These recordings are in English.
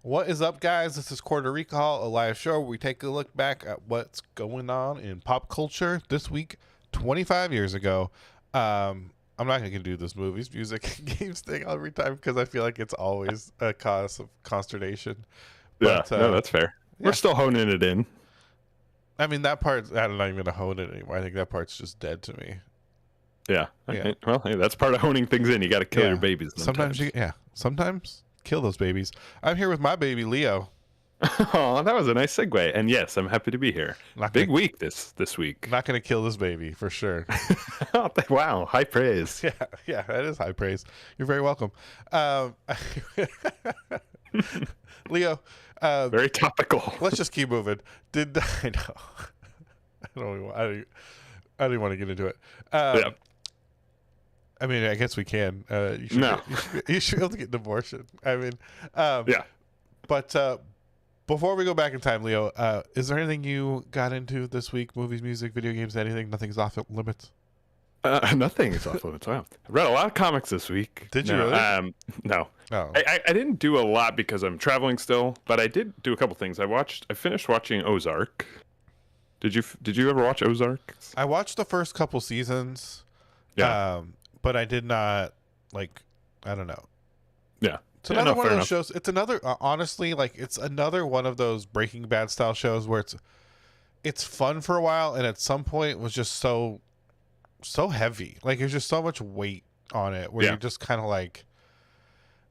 What is up, guys? This is Quarter Recall, a live show where we take a look back at what's going on in pop culture this week, 25 years ago. I'm not going to do this movies, music, and games thing every time because I feel like it's always a cause of consternation. But, no, that's fair. Yeah. We're still honing it in. I mean, that part, I'm not even going to hone it anymore. I think that part's just dead to me. Yeah. Okay. Well, hey, that's part of honing things in. You got to kill your babies sometimes. Sometimes kill those babies. I'm here with my baby Leo. Oh, that was a nice segue. And yes, I'm happy to be here. Big week this week. Not going to kill this baby for sure. Wow, high praise. Yeah, that is high praise. You're very welcome. Leo, very topical. Let's just keep moving. I know. I don't even want to get into it. Yeah. I mean, I guess we can. You should be able to get an abortion. I mean, yeah. But before we go back in time, Leo, is there anything you got into this week? Movies, music, video games, anything? Nothing's off limits? Nothing is off limits. Wow. I read a lot of comics this week. Did you really? No. Oh. I didn't do a lot because I'm traveling still, but I did do a couple things. I finished watching Ozark. Did you ever watch Ozark? I watched the first couple seasons. Yeah. But I did not, I don't know. Yeah. It's another one of those shows. It's another, honestly, it's another one of those Breaking Bad style shows where it's fun for a while, and at some point was just so heavy. There's just so much weight on it where you're just kind of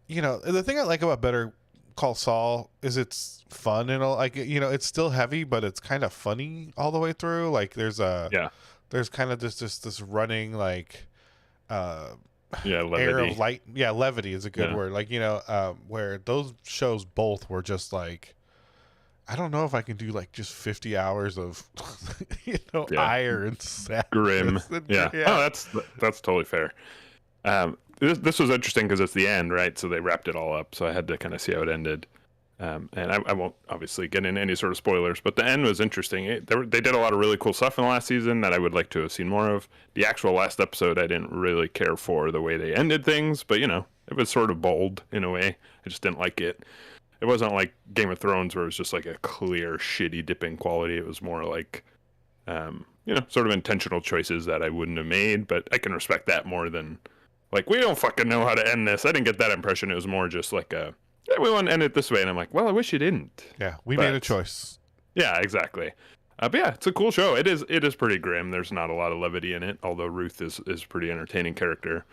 the thing I like about Better Call Saul is it's fun and all, it's still heavy, but it's kind of funny all the way through. There's kind of this running, levity. Air of light. Yeah, levity is a good word. Where those shows both were just I don't know if I can do just 50 hours of ire and sadness. Grim. Yeah. Oh, that's totally fair. This was interesting because it's the end, right? So they wrapped it all up. So I had to kind of see how it ended. And I won't obviously get into any sort of spoilers, but the end was interesting. They did a lot of really cool stuff in the last season that I would like to have seen more of. The actual last episode, I didn't really care for the way they ended things, but it was sort of bold in a way. I just didn't like it. It wasn't like Game of Thrones where it was just a clear, shitty dipping quality. It was more sort of intentional choices that I wouldn't have made, but I can respect that more than we don't fucking know how to end this. I didn't get that impression. It was more just we want to end it this way, and I'm well, I wish you didn't. Yeah, we made a choice. Yeah, exactly. But yeah, it's a cool show. It is pretty grim. There's not a lot of levity in it, although Ruth is a pretty entertaining character.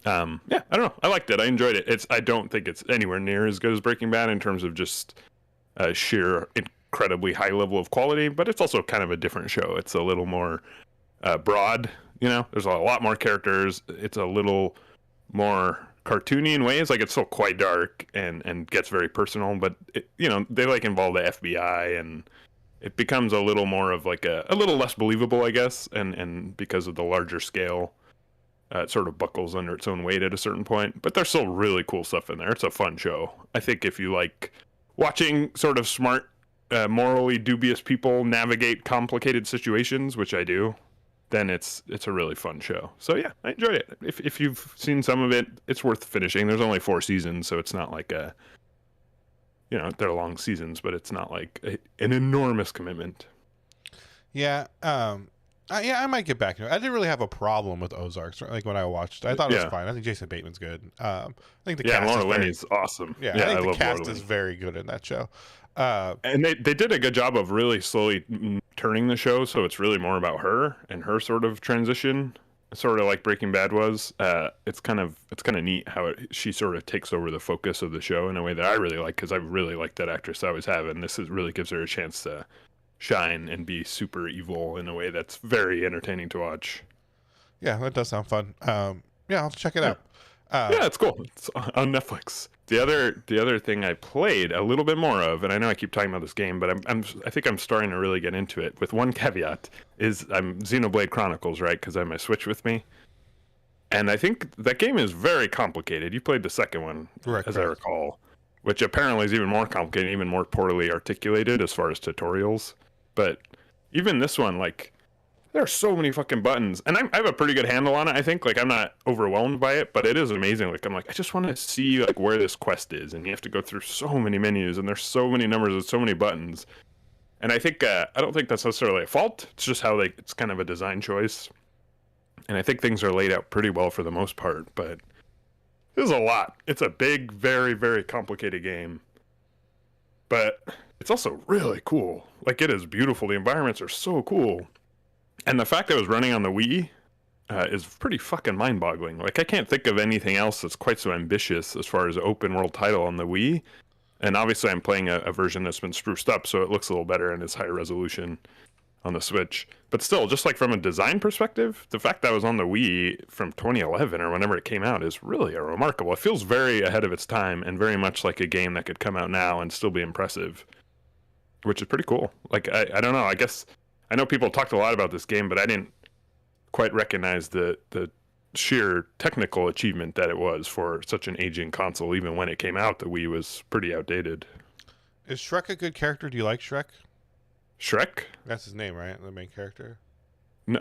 I don't know. I liked it. I enjoyed it. I don't think it's anywhere near as good as Breaking Bad in terms of just sheer incredibly high level of quality, but it's also kind of a different show. It's a little more broad. There's a lot more characters. It's a little more cartoony in ways. Like it's still quite dark and gets very personal, but it, you know, they like involve the FBI, and it becomes a little more of like a little less believable, I guess, and because of the larger scale, it sort of buckles under its own weight at a certain point. But there's still really cool stuff in there. It's a fun show. I think if you like watching sort of smart, morally dubious people navigate complicated situations, which I do, then it's a really fun show. So yeah, I enjoyed it. If you've seen some of it, it's worth finishing. There's only 4 seasons, so it's not like a, you know, they're long seasons, but it's not like an enormous commitment. Yeah, yeah, I might get back to it. I didn't really have a problem with Ozarks. Like when I watched, I thought it was fine. I think Jason Bateman's good. I think the cast Laura is Linney's awesome. Yeah, I think the cast is very good in that show. And they did a good job of really slowly turning the show, so it's really more about her and her sort of transition, sort of like Breaking Bad was. It's kind of neat how she sort of takes over the focus of the show in a way that I really like, because I really like that actress. I always have, and this really gives her a chance to shine and be super evil in a way that's very entertaining to watch. Yeah, that does sound fun. Yeah, I'll check it out. Yeah, it's cool. It's on Netflix. The other thing I played a little bit more of, and I know I keep talking about this game, but I think I'm starting to really get into it. With one caveat, is I'm Xenoblade Chronicles, right? Because I have my Switch with me, and I think that game is very complicated. You played the second one, as I recall, which apparently is even more complicated, even more poorly articulated as far as tutorials. But even this one, like, there are so many fucking buttons, and I have a pretty good handle on it. I think, like, I'm not overwhelmed by it, but it is amazing. Like, I'm like, I just want to see like where this quest is, and you have to go through so many menus, and there's so many numbers and so many buttons. And I think I don't think that's necessarily a fault. It's just how it's kind of a design choice, and I think things are laid out pretty well for the most part. But there's a lot. It's a big, very, very complicated game, but it's also really cool. Like, it is beautiful. The environments are so cool. And the fact that it was running on the Wii is pretty fucking mind-boggling. Like, I can't think of anything else that's quite so ambitious as far as an open-world title on the Wii. And obviously I'm playing a version that's been spruced up, so it looks a little better and is higher resolution on the Switch. But still, just like from a design perspective, the fact that it was on the Wii from 2011 or whenever it came out is really remarkable. It feels very ahead of its time and very much like a game that could come out now and still be impressive, which is pretty cool. Like, I don't know, I guess I know people talked a lot about this game, but I didn't quite recognize the sheer technical achievement that it was for such an aging console. Even when it came out, the Wii was pretty outdated. Is Shrek a good character? Do you like Shrek? Shrek? That's his name, right? The main character? No.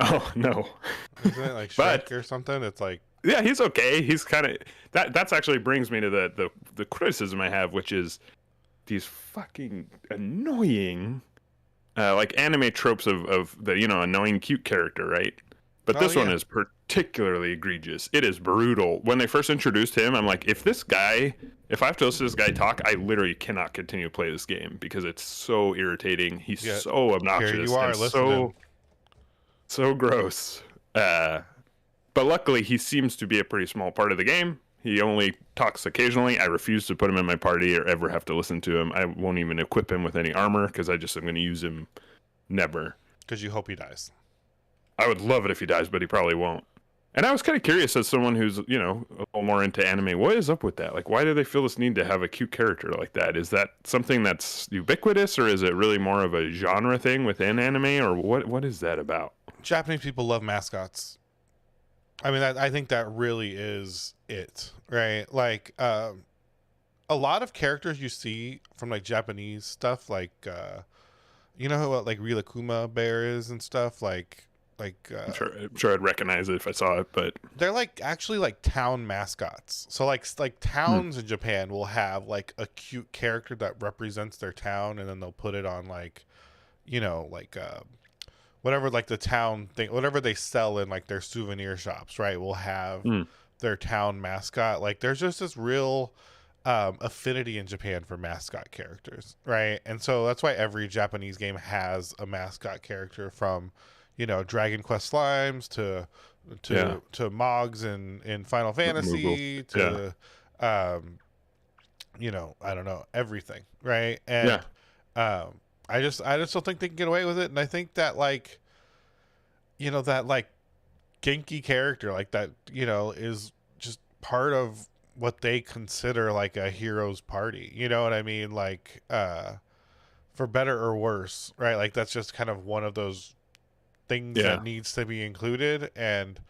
Isn't it like Shrek or something? It's like... Yeah, he's okay. He's kind of... That's actually brings me to the criticism I have, which is these fucking annoying... like anime tropes of the, you know, annoying cute character, right? But this one is particularly egregious. It is brutal. When they first introduced him, I'm like, if I have to listen to this guy talk, I literally cannot continue to play this game because it's so irritating. He's so obnoxious. Here you are, and so gross. But luckily, he seems to be a pretty small part of the game. He only talks occasionally. I refuse to put him in my party or ever have to listen to him. I won't even equip him with any armor because I just am going to use him never. Because you hope he dies. I would love it if he dies, but he probably won't. And I was kind of curious, as someone who's, you know, a little more into anime, what is up with that? Like, why do they feel this need to have a cute character like that? Is that something that's ubiquitous, or is it really more of a genre thing within anime, or what is that about? Japanese people love mascots. I mean, I think that really is it, right? Like, a lot of characters you see from, like, Japanese stuff, like, you know what, like, Rilakuma Bear is and stuff, like I'm sure I'd recognize it if I saw it, but they're like actually like town mascots. So like towns in Japan will have like a cute character that represents their town, and then they'll put it on like, you know, like whatever, like the town thing, whatever they sell in like their souvenir shops, right? Will have their town mascot. Like, there's just this real affinity in Japan for mascot characters, right? And so that's why every Japanese game has a mascot character, from, you know, Dragon Quest Slimes to Mogs in Final Fantasy to you know, I don't know, everything, right? And I just don't think they can get away with it. And I think that, like, you know, that like Genki character, like that, you know, is just part of what they consider like a hero's party. You know what I mean? Like, for better or worse, right? Like that's just kind of one of those things Yeah. that needs to be included. And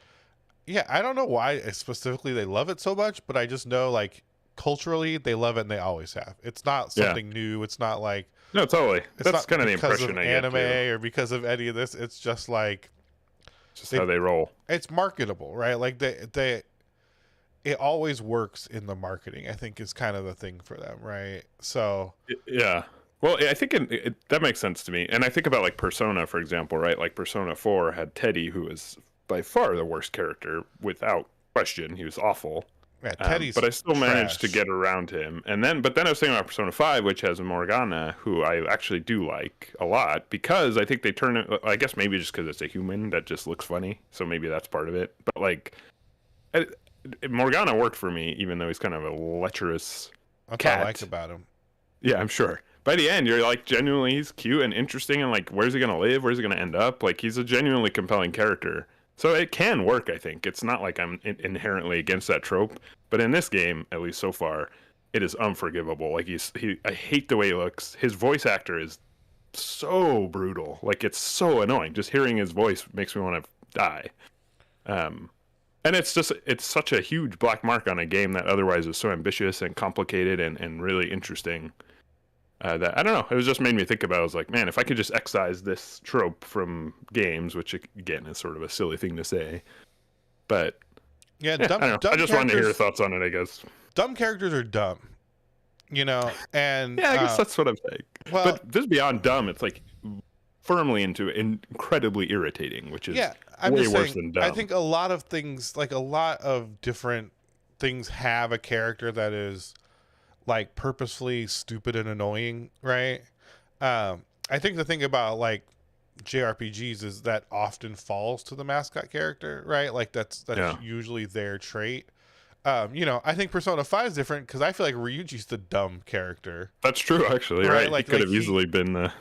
yeah, I don't know why specifically they love it so much, but I just know like culturally they love it and they always have. It's not Yeah. something new. It's not like No, totally. it's That's not kind of the because of impression I get anime too. or because of any of this. It's just like Just how they roll. it's marketable, right? Like they it always works in the marketing. I think is kind of the thing for them, right? So Yeah. Well, I think that makes sense to me. And I think about like Persona, for example, right? Like Persona 4 had Teddy, who was by far the worst character without question. He was awful. yeah, Teddy's But I still managed to trash. get around him. But then I was thinking about Persona 5, which has Morgana, who I actually do like a lot because I think they turn it, I guess maybe just because it's a human that just looks funny. So maybe that's part of it. But like, I, Morgana worked for me, even though he's kind of a lecherous That's what I cat. like about him. Yeah, I'm sure. By the end, you're like genuinely he's cute and interesting, and like where's he gonna live? Where's he gonna end up? Like he's a genuinely compelling character. So it can work, I think. It's not like I'm inherently against that trope, but in this game, at least so far, it is unforgivable. Like I hate the way he looks. His voice actor is so brutal. Like it's so annoying. Just hearing his voice makes me want to die. Um, and it's such a huge black mark on a game that otherwise is so ambitious and complicated and really interesting. That I don't know. It was just made me think about. I was like, man, if I could just excise this trope from games, which again is sort of a silly thing to say, but Yeah, yeah, I don't know. I just wanted to hear your thoughts on it. I guess. dumb characters are dumb, you know, and Yeah, I guess that's what I'm saying. well, But this beyond dumb, it's like firmly into incredibly irritating, which is yeah, I'm way just worse saying. than I dumb. think a lot of things, like a lot of different things, have a character that is like purposefully stupid and annoying, right? I think the thing about like JRPGs is that often falls to the mascot character, right? Like that's Yeah, usually their trait. You know, I think Persona 5 is different because I feel like Ryuji's the dumb character, that's true. Actually, right? right? He could have easily been the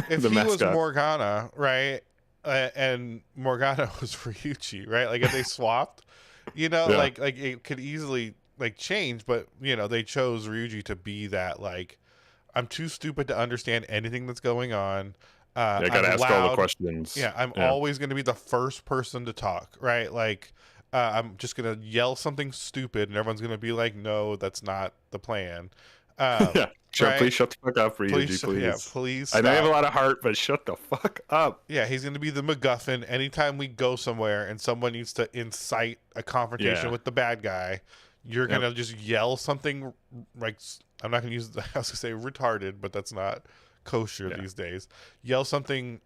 If the he was mascot. Morgana, right, and Morgana was Ryuji, right? Like if they swapped, you know, Yeah, like it could easily like change, but you know they chose Ryuji to be that like I'm too stupid to understand anything that's going on. yeah. I got to I'm ask all the loud. questions. Yeah, I'm Yeah, always going to be the first person to talk, right? Like, I'm just going to yell something stupid, and everyone's going to be like, "No, that's not the plan." yeah. Right? Please shut the fuck up, Ryuji, Yeah, please. please I know you have a stop. lot of heart, but shut the fuck up. Yeah, he's going to be the MacGuffin anytime we go somewhere and someone needs to incite a confrontation Yeah. with the bad guy. You're Yep. going to just yell something like I'm not going to use I was going to say retarded, but that's not kosher Yeah. these days. Yell something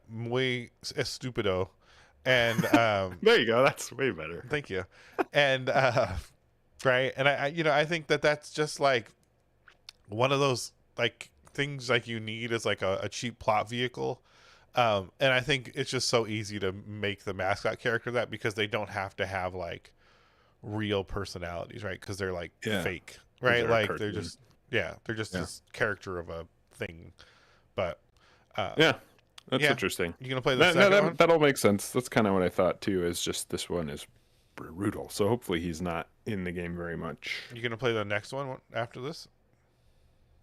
muy estupido and There you go. That's way better. thank you. And right, and I you know, I think that that's just like one of those like things like you need is like a cheap plot vehicle. And I think it's just so easy to make the mascot character that because they don't have to have like real personalities, right? Because they're like Yeah. fake, 'Cause right? they're a Like they're cartoon. just they're just Yeah. this character of a thing. But Yeah. That's yeah, interesting. you gonna play the That, no, second one? that all makes sense. That's kind of what I thought too. Is just this one is brutal. So hopefully he's not in the game very much. You gonna play the next one after this?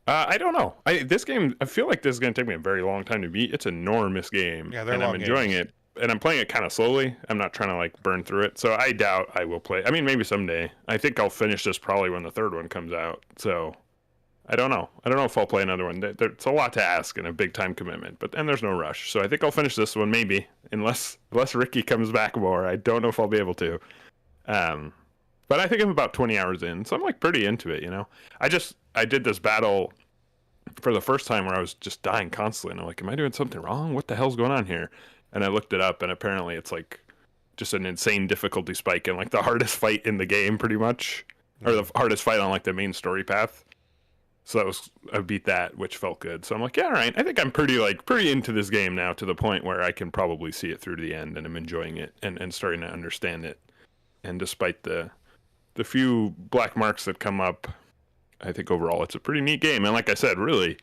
I don't know. This game. I feel like this is gonna take me a very long time to beat. It's an enormous game, Yeah, they're and I'm long enjoying games. it. And I'm playing it kind of slowly. I'm not trying to like burn through it. So I doubt I will play. I mean, maybe someday. I think I'll finish this probably when the third one comes out. So I don't know. I don't know if I'll play another one. It's a lot to ask and a big time commitment, and there's no rush. So I think I'll finish this one maybe, unless Ricky comes back more. I don't know if I'll be able to. But I think I'm about 20 hours in, so I'm like pretty into it. You know, I did this battle for the first time where I was just dying constantly, and I'm like, am I doing something wrong? What the hell's going on here? And I looked it up, and apparently it's like just an insane difficulty spike and like the hardest fight in the game, pretty much, or the hardest fight on like the main story path. So I beat that, which felt good. So I'm like, yeah, all right. I think I'm pretty into this game now to the point where I can probably see it through to the end, and I'm enjoying it and starting to understand it. And despite the few black marks that come up, I think overall it's a pretty neat game. And like I said, really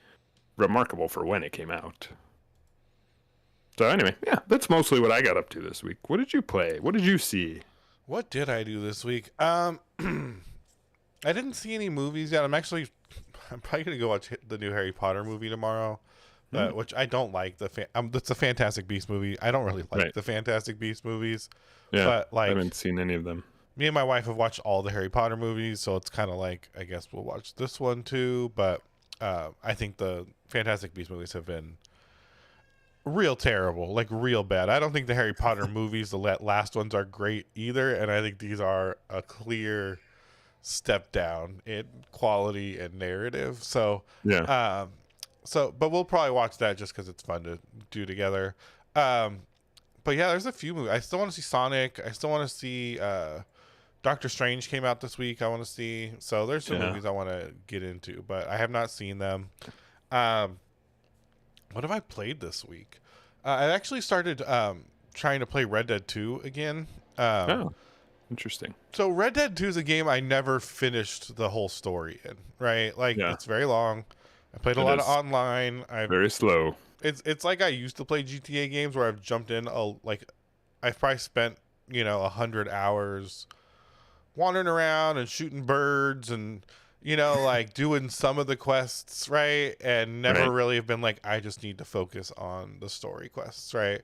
remarkable for when it came out. So anyway, yeah, that's mostly what I got up to this week. What did you play? What did you see? What did I do this week? I didn't see any movies yet. I'm probably gonna go watch the new Harry Potter movie tomorrow, Hmm. which I don't like. It's a Fantastic Beast movie. I don't really like Right. the Fantastic Beast movies, Yeah. but I like haven't seen any of them. me and my wife have watched all the Harry Potter movies, so it's kind of like I guess we'll watch this one too. But I think the Fantastic Beast movies have been real terrible, like real bad. I don't think the Harry Potter movies, the last ones, are great either, and I think these are a clear step down in quality and narrative. Yeah. Um, but we'll probably watch that just because it's fun to do together. Um, but yeah, there's a few movies. I still want to see Sonic. I still want to see Doctor Strange came out this week. I want to see. So there's some Yeah. movies I want to get into, but I have not seen them. Um, what have I played this week? I actually started trying to play Red Dead 2 again. Oh, interesting. So Red Dead 2 is a game I never finished the whole story in, right? Like Yeah. it's very long. I played a It lot of is online. very slow. It's like I used to play GTA games where I've jumped in I've probably spent, 100 hours wandering around and shooting birds and like doing some of the quests, right? And never Right. really have been like I just need to focus on the story quests, right?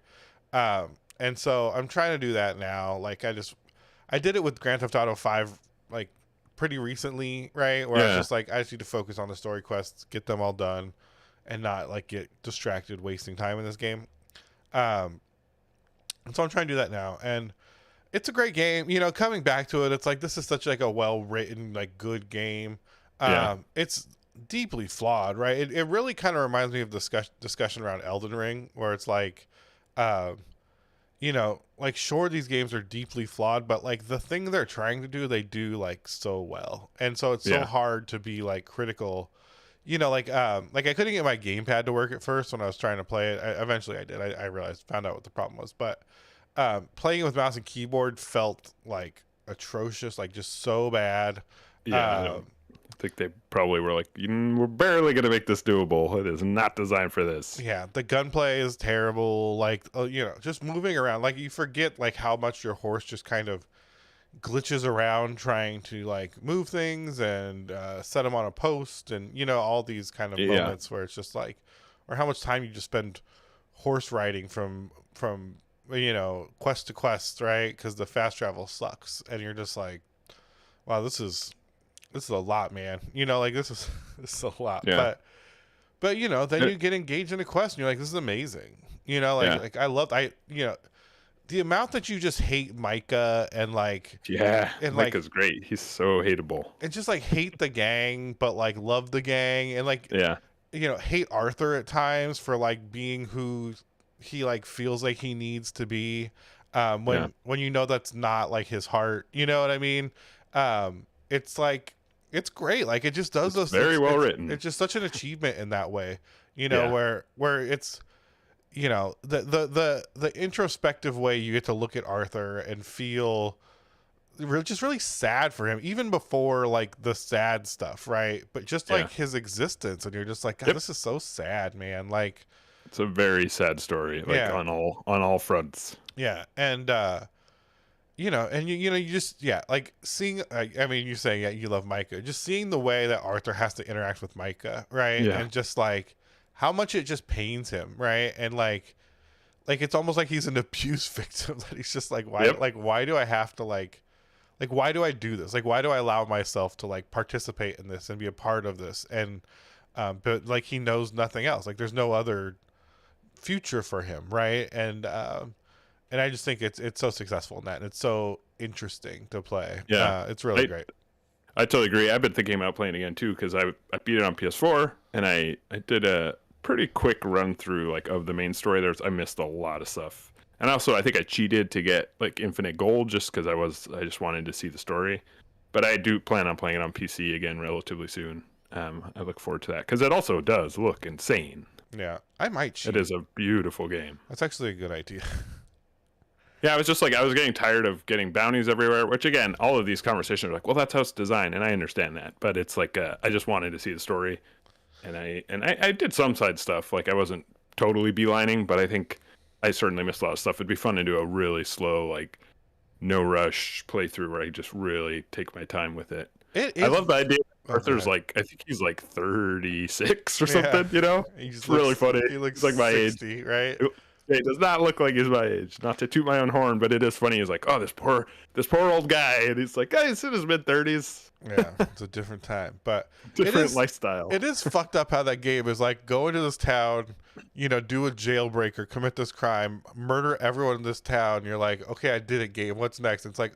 And so I'm trying to do that now. Like I did it with Grand Theft Auto 5 like pretty recently, right? Where I was Yeah. just like I just need to focus on the story quests, get them all done and not like get distracted wasting time in this game. Um and so I'm trying to do that now and it's a great game. Coming back to it, it's like this is such like a well written, like good game. Yeah. It's deeply flawed, right? It really kind of reminds me of discussion around Elden Ring, where it's like, um, like sure these games are deeply flawed, but like the thing they're trying to do, they do like so well, and so it's so Yeah. hard to be like critical. Like I couldn't get my gamepad to work at first when I was trying to play it. Eventually I did. I realized, found out what the problem was, but playing it with mouse and keyboard felt like atrocious, like just so bad. Yeah. I Um, don't think they probably were like, we're barely going to make this doable. It is not designed for this. yeah, the gunplay is terrible. Like, just moving around, like you forget like how much your horse just kind of glitches around trying to like move things and set them on a post, and all these kind of Yeah. moments where it's just like, or how much time you just spend horse riding from quest to quest, right? Because the fast travel sucks, and you're just like, wow, this is a lot, man. Like this is a lot. Yeah. But then Uh, you get engaged in a quest, and you're like, this is amazing. Yeah. Like the amount that you just hate Micah and like Yeah. and like Micah's great. He's so hateable. and just like hate the gang, but like love the gang, and like Yeah. hate Arthur at times for like being who he like feels like he needs to be. Yeah. When that's not like his heart, you know what I mean? It's like it's great. Like it just does those Very things. well written. It's just such an achievement in that way, Yeah. where it's the introspective way you get to look at Arthur and feel just really sad for him, even before like the sad stuff, right? But just Yeah. like his existence, and you're just like, God, Yep. this is so sad, man. Like, It's a very sad story, like Yeah. on all fronts. yeah, and and you just like seeing. I mean, you're saying you love Micah, just seeing the way that Arthur has to interact with Micah, right? Yeah. And just like how much it just pains him, right? And like it's almost like he's an abuse victim that he's just like, why, Yep. like, why do I have to like why do I do this? Like why do I allow myself to like participate in this and be a part of this? And but like he knows nothing else. Like there's no other future for him, right? And I just think it's so successful in that, and it's so interesting to play. Yeah. It's really I- great. I totally agree. I've been thinking about playing again too because I beat it on PS4 and I did a pretty quick run through like of the main story. I missed a lot of stuff, and also I think I cheated to get like infinite gold just because I just wanted to see the story. But I do plan on playing it on PC again relatively soon. I look forward to that because it also does look insane. Yeah, I might cheat. It is a beautiful game. That's actually a good idea. Yeah, I was just like, I was getting tired of getting bounties everywhere, which again, all of these conversations are like, well, that's how it's designed. And I understand that, but it's like, I just wanted to see the story. And I did some side stuff. Like I wasn't totally beelining, but I think I certainly missed a lot of stuff. It'd be fun to do a really slow, like no rush playthrough where I just really take my time with it. I love the idea. Oh, go Arthur's ahead. like, I think he's like 36 or Yeah, something. You know, he just it's really looks. funny. He looks He's like my age. 60, right? He does not look like he's my age. Not to toot my own horn, but it is funny. He's like, oh, this poor old guy, and he's like, he's in his mid-30s. Yeah, it's a different time, but Different lifestyle. It is fucked up how that game is like go into this town, do a jailbreaker, commit this crime, murder everyone in this town. You're like, okay, I did it, game. What's next? It's like,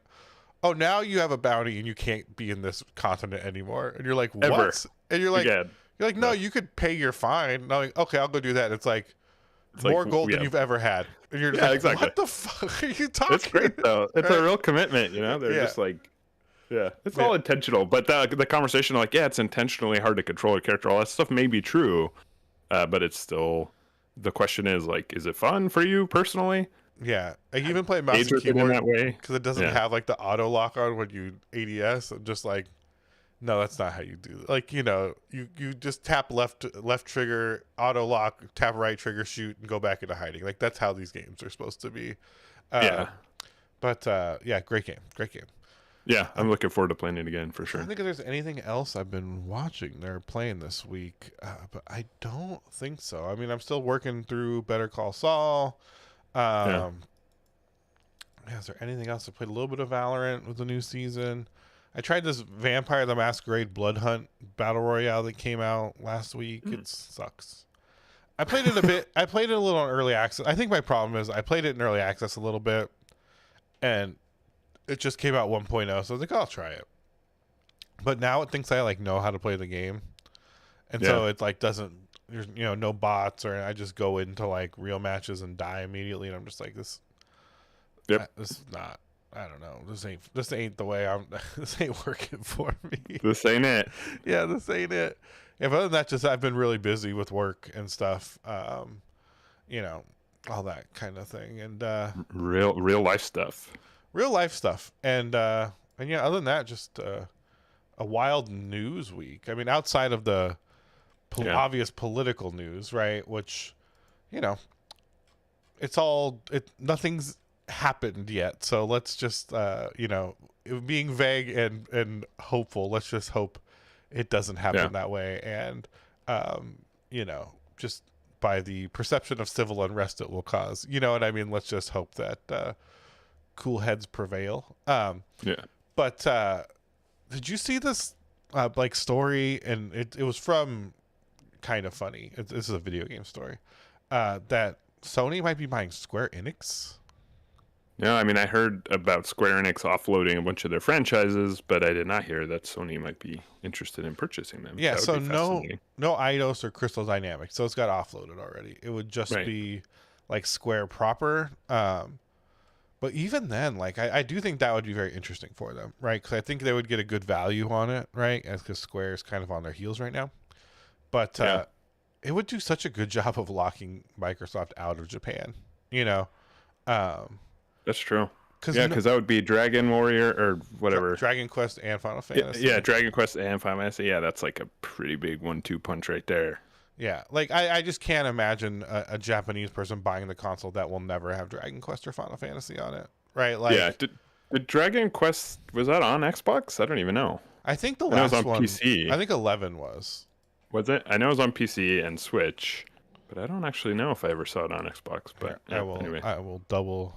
oh, now you have a bounty and you can't be in this continent anymore. And you're like, what? Ever. And you're like, Again. no, you could pay your fine. And I'm like, okay, I'll go do that. And it's like more gold than you've ever had. And you're like, exactly. What the fuck are you talking? It's great though. It's a real commitment. They're just like. Yeah, it's all intentional, but the conversation, like, it's intentionally hard to control a character. All that stuff may be true, but it's still, the question is, like, is it fun for you personally? Yeah, I even play mouse and keyboard that way because it doesn't have like the auto lock on when you ADS. I'm just like, no, that's not how you do it. Like, you just tap left trigger, auto lock, tap right trigger, shoot, and go back into hiding. Like that's how these games are supposed to be. But great game. Yeah, I'm looking forward to playing it again for sure. I don't think if there's anything else I've been watching they're playing this week, but I don't think so. I mean, I'm still working through Better Call Saul. Is there anything else? I played a little bit of Valorant with the new season. I tried this Vampire the Masquerade Blood Hunt Battle Royale that came out last week. It sucks. I played it a bit. I played it a little in early access. I think my problem is I played it in early access a little bit, and it just came out 1.0, so I was like, I'll try it. But now it thinks I like know how to play the game, and so it like doesn't. There's no bots, or I just go into like real matches and die immediately, and I'm just like this. Yep. This is not. I don't know. This ain't the way I'm. This ain't working for me. This ain't it. Yeah, this ain't it. Yeah, but other than that, just I've been really busy with work and stuff. All that kind of thing, and real life stuff. And other than that, just a wild news week. I mean, outside of the obvious political news, right? Which, nothing's happened yet. So let's just, being vague and hopeful. Let's just hope it doesn't happen that way. And, just by the perception of civil unrest it will cause. You know what I mean? Let's just hope that cool heads prevail. But did you see this story? And it was from Kind of Funny. This is a video game story that Sony might be buying Square Enix. Yeah, I mean, I heard about Square Enix offloading a bunch of their franchises, but I did not hear that Sony might be interested in purchasing them. Yeah, so no Eidos or Crystal Dynamics, so it's got offloaded already. It would just be like Square proper. But even then, like I do think that would be very interesting for them, right? Because I think they would get a good value on it, right? Because Square is kind of on their heels right now. But it would do such a good job of locking Microsoft out of Japan, That's true. Because that would be Dragon Warrior or whatever. Dragon Quest and Final Fantasy. Yeah, Dragon Quest and Final Fantasy. Yeah, that's like a pretty big 1-2 punch right there. Yeah, like I just can't imagine a Japanese person buying the console that will never have Dragon Quest or Final Fantasy on it, right? Like, yeah, did Dragon Quest, was that on Xbox? I don't even know. I think the last one was on PC. I think 11 was. Was it? I know it was on PC and Switch, but I don't actually know if I ever saw it on Xbox. But anyway. I will double.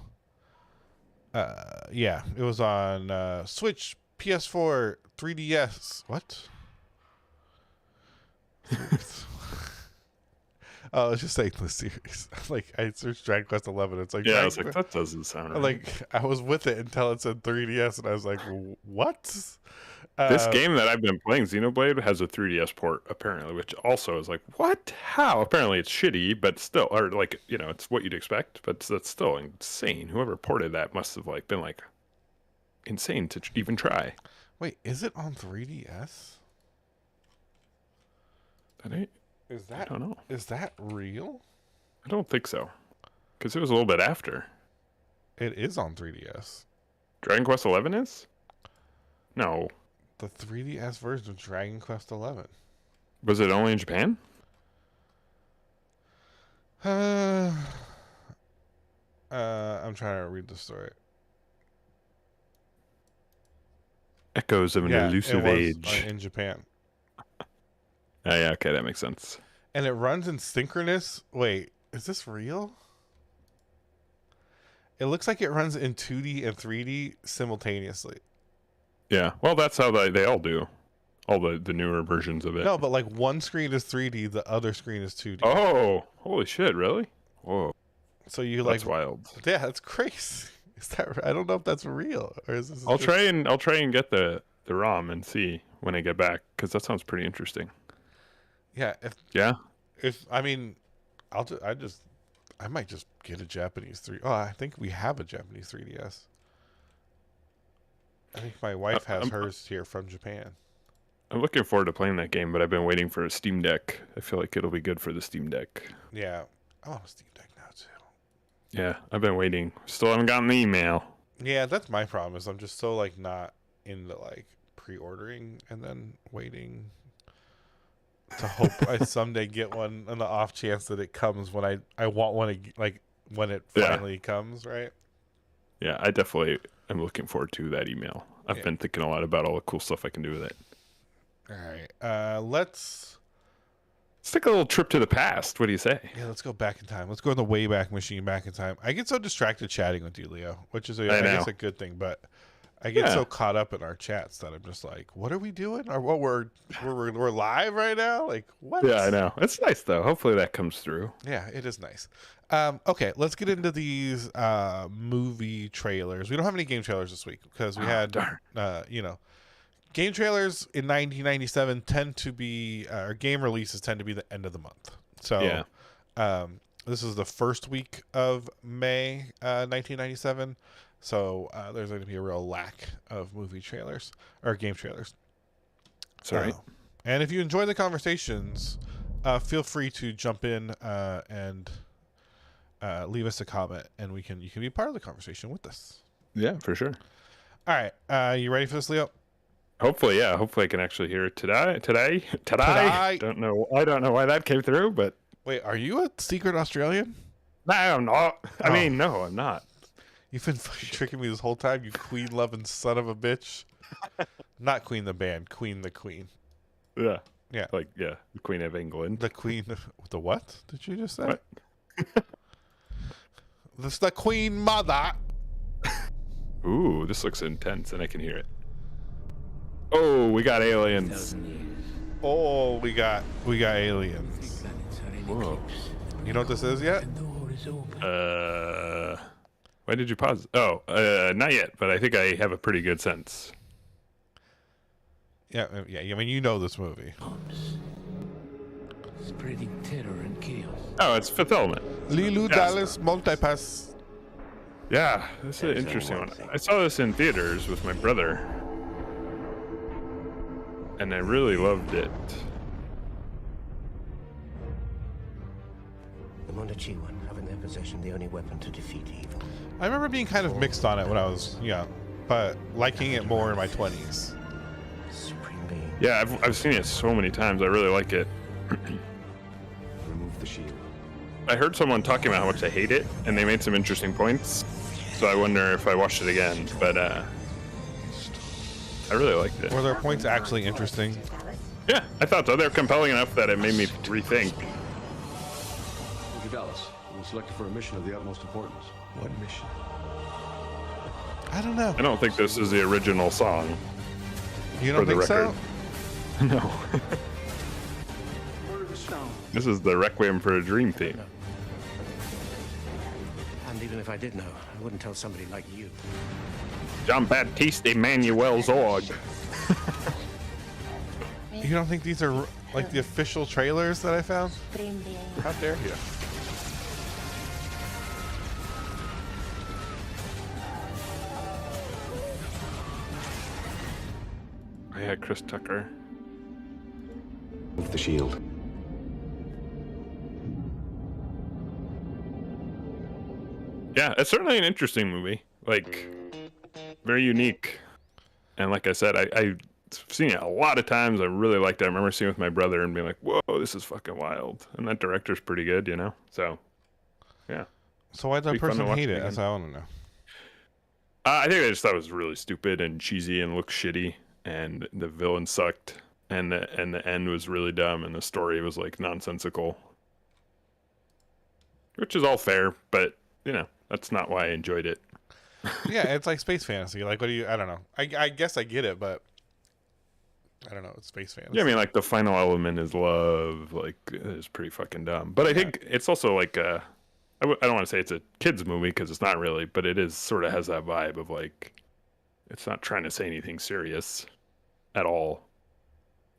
Yeah, it was on Switch, PS4, 3DS. What? Oh, let's just say the series. Like I searched Dragon Quest 11. It's like I was like, that doesn't sound right. Like I was with it until it said 3DS, and I was like, what? This game that I've been playing, Xenoblade, has a 3DS port apparently, which also is like, what? How? Apparently it's shitty, but still, or like it's what you'd expect, but that's still insane. Whoever ported that must have been insane to even try. Wait, is it on 3DS? I don't know. Is that real? I don't think so, because it was a little bit after. It is on 3DS. Dragon Quest 11 is? No. The 3DS version of Dragon Quest 11. Was it only in Japan? I'm trying to read the story. Echoes of an Yeah, elusive it was age. in Japan. Oh, yeah, okay, that makes sense. And it runs in synchronous. Wait, is this real? It looks like it runs in 2D and 3D simultaneously. Yeah, well, that's how they all do. All the newer versions of it. No, but like one screen is 3D, the other screen is 2D. Oh, holy shit, really? Whoa. So you That's like wild. Yeah, that's crazy. Is that I don't know if that's real or is this I'll try and get the ROM and see when I get back, because that sounds pretty interesting. Yeah, Yeah. if I mean I might just get a Japanese 3. Oh, I think we have a Japanese 3DS. I think my wife has hers here from Japan. I'm looking forward to playing that game, but I've been waiting for a Steam Deck. I feel like it'll be good for the Steam Deck. Yeah. I want a Steam Deck now too. Yeah, I've been waiting. Still haven't gotten the email. Yeah, that's my problem is I'm just so like not into like pre-ordering and then waiting to hope I someday get one on the off chance that it comes when I want one like when it finally comes, right? Yeah, I definitely am looking forward to that email. I've been thinking a lot about all the cool stuff I can do with it. All right. Let's take a little trip to the past. What do you say? Yeah, let's go back in time. Let's go in the Wayback Machine back in time. I get so distracted chatting with you, Leo, which is I guess a good thing, but I get so caught up in our chats that I'm just like, what are we doing? Or what we're live right now? Like what? Yeah, I know. It's nice though. Hopefully that comes through. Yeah, it is nice. Okay, let's get into these movie trailers. We don't have any game trailers this week because we had game trailers in 1997 tend to be or game releases tend to be the end of the month. So this is the first week of May 1997. So there's going to be a real lack of movie trailers or game trailers. Sorry. And if you enjoy the conversations, feel free to jump in and leave us a comment, and you can be part of the conversation with us. Yeah, for sure. All right. You ready for this, Leo? Hopefully, yeah. Hopefully I can actually hear it today. I don't know why that came through, but... Wait, are you a secret Australian? No, I'm not. I mean, no, I'm not. You've been fucking tricking me this whole time, you queen-loving son of a bitch. Not Queen the band, Queen the Queen. Yeah. Yeah. Like, the Queen of England. The Queen... The what did you just say? What? This is the Queen Mother. Ooh, this looks intense, and I can hear it. Oh, we got aliens. Oh, we got aliens. Whoa. You know what this is yet? Why did you pause? Oh, not yet, but I think I have a pretty good sense. Yeah. I mean, you know this movie. Spreading terror and chaos. Oh, it's Fifth Element. Lilu Dallas Multipass. Yeah, this is an interesting one. I saw this in theaters with my brother, and I really loved it. The Mondachi one have in their possession the only weapon to defeat evil. I remember being kind of mixed on it when I was young, but liking it more in my 20s. Supreme being. Yeah, I've seen it so many times. I really like it. Remove the shield. I heard someone talking about how much they hate it, and they made some interesting points. So I wonder if I watched it again, but I really liked it. Were their points actually interesting? Yeah, I thought so. They're compelling enough that it made me rethink. Mr. Dallas, you were selected for a mission of the utmost importance. What mission? I don't know. I don't think this is the original song. You don't think so? No. This is the Requiem for a Dream theme. And even if I did know, I wouldn't tell somebody like you. Jean-Baptiste Emmanuel Zorg. You don't think these are like the official trailers that I found? How dare you? Yeah, Chris Tucker. Move the shield. Yeah, it's certainly an interesting movie. Like, very unique. And like I said, I've seen it a lot of times. I really liked it. I remember seeing it with my brother and being like, whoa, this is fucking wild. And that director's pretty good, you know? So, yeah. So why did that person hate it? That's what I want to know. I think they just thought it was really stupid and cheesy and looked shitty. and the villain sucked, and the end was really dumb, and the story was like nonsensical, which is all fair, but that's not why I enjoyed it. Yeah, it's like space fantasy. Like, what do you? I don't know. I guess I get it, but I don't know. It's space fantasy. Yeah, I mean, like the final element is love. Like, it's pretty fucking dumb. But I think it's also like I don't want to say it's a kids movie because it's not really, but it is sort of has that vibe of like it's not trying to say anything serious at all.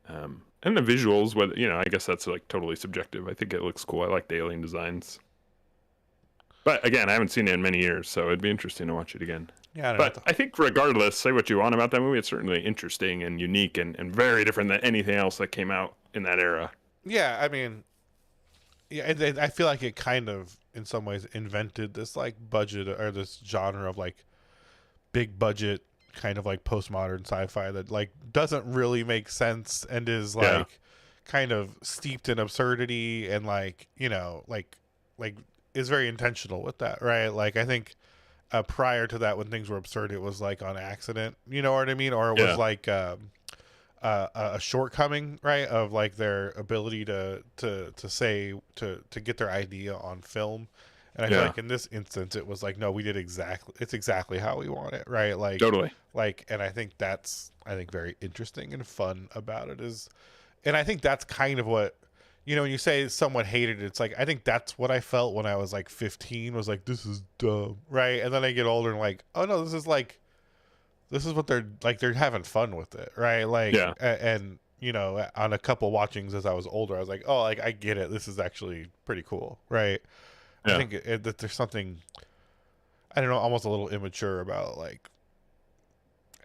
And the visuals, whether I guess that's like totally subjective. I think it looks cool. I like the alien designs. But again, I haven't seen it in many years, so it'd be interesting to watch it again. Yeah, but I think regardless, say what you want about that movie, it's certainly interesting and unique and very different than anything else that came out in that era. Yeah, I mean, yeah, I feel like it kind of, in some ways, invented this like budget or this genre of like big budget kind of like postmodern sci-fi that like doesn't really make sense and is like kind of steeped in absurdity and like like is very intentional with that, right? Like I think prior to that, when things were absurd, it was like on accident, you know what I mean, or it was like a shortcoming, right, of like their ability to get their idea on film. And I feel like in this instance, it was like, no, we did exactly how we want it, right? Like totally. Like, and I think that's very interesting and fun about it is, and I think that's kind of what. When you say someone hated it, it's like, I think that's what I felt when I was like 15, was like, this is dumb, right? And then I get older and like, oh no, this is what they're having fun with it, right? Like, and on a couple watchings as I was older, I was like, oh, like I get it. This is actually pretty cool, right? I think that there's something, I don't know, almost a little immature about like,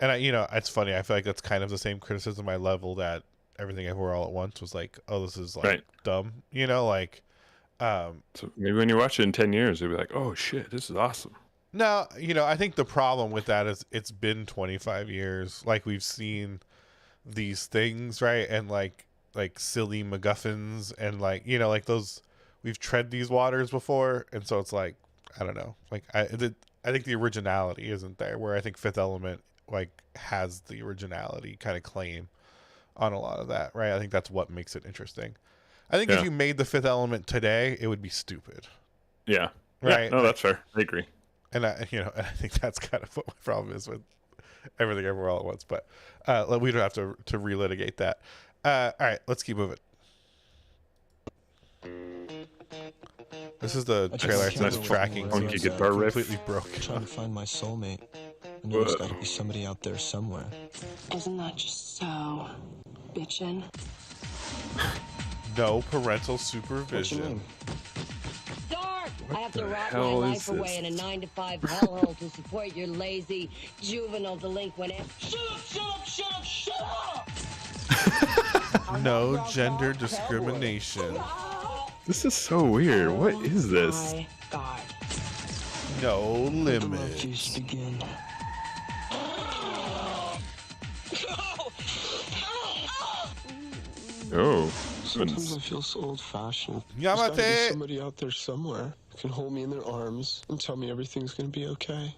and it's funny. I feel like that's kind of the same criticism I leveled at Everything Everywhere All at Once, was like, oh, this is like dumb, like so maybe when you watch it in 10 years you'll be like, oh shit, this is awesome. No, I think the problem with that is it's been 25 years, like we've seen these things, right? And like silly MacGuffins and like like those, we've tread these waters before, and so it's like, I don't know, like I think the originality isn't there, where I think Fifth Element like has the originality kind of claim on a lot of that, right? I think that's what makes it interesting. I think if you made the Fifth Element today, it would be stupid. Yeah. Right. Yeah, no, that's fair. I agree. And I think that's kind of what my problem is with Everything Everywhere All at Once. But we don't have to relitigate that. All right, let's keep moving. This is the trailer. It's nice tracking. Funky guitar riff. Completely broken. Trying to find my soulmate. I know there's got to be somebody out there somewhere. Isn't that just so bitchin'? No parental What's your supervision. name? Dark! I have to rot my hell life is away in a 9-to-5 hellhole to support your lazy, juvenile delinquent ass. Shut up! No gender discrimination. This is so weird. What is this? My God. No The limit. refuse begin. Oh. Sometimes I feel so old-fashioned. Yamate! There's gotta be somebody out there somewhere who can hold me in their arms and tell me everything's gonna be okay.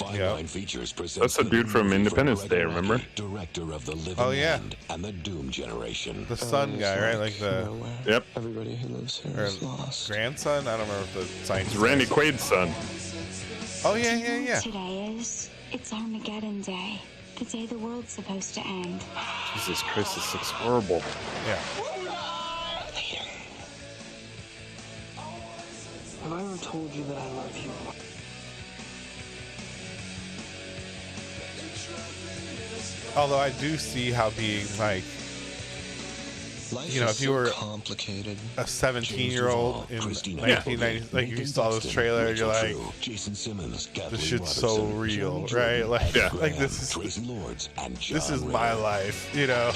Line Features presents That's the dude from Independence Day, remember? Director of the Living Oh, yeah. End and the Doom Generation. The son guy, right? Like the nowhere. Yep. Everybody who lives here or is lost. grandson. I don't remember if the science. It's Randy Quaid's son. Oh yeah. Today it's Armageddon Day. The day the world's supposed to end. Jesus Christ, this looks horrible. Yeah. Have I ever told you that I love you? Although I do see how being like, Life if is you so were complicated. a 17-year-old in 1990, like if you saw this trailer, you're like, Jason Simmons, this shit's so real, right? Like, like this is my life, No,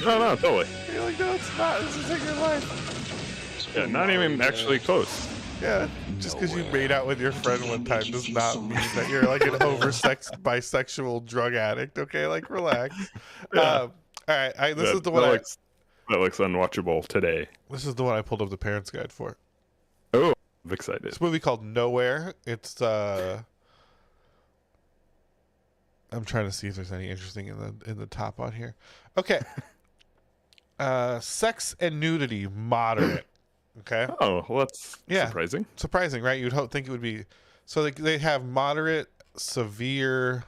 totally. You're like, no, it's not. This isn't your life. Yeah, not even actually close. Yeah, just because you made out with your friend one time does not mean that you're like an oversexed bisexual drug addict. Okay, like relax. All right, this is the one. That looks unwatchable today. This is the one I pulled up the parents' guide for. Oh, I'm excited. It's a movie called Nowhere. It's I'm trying to see if there's any interesting in the top on here. Okay. Sex and nudity moderate. Okay. Oh, well, that's surprising. Surprising, right? You'd think it would be. So they have moderate, severe,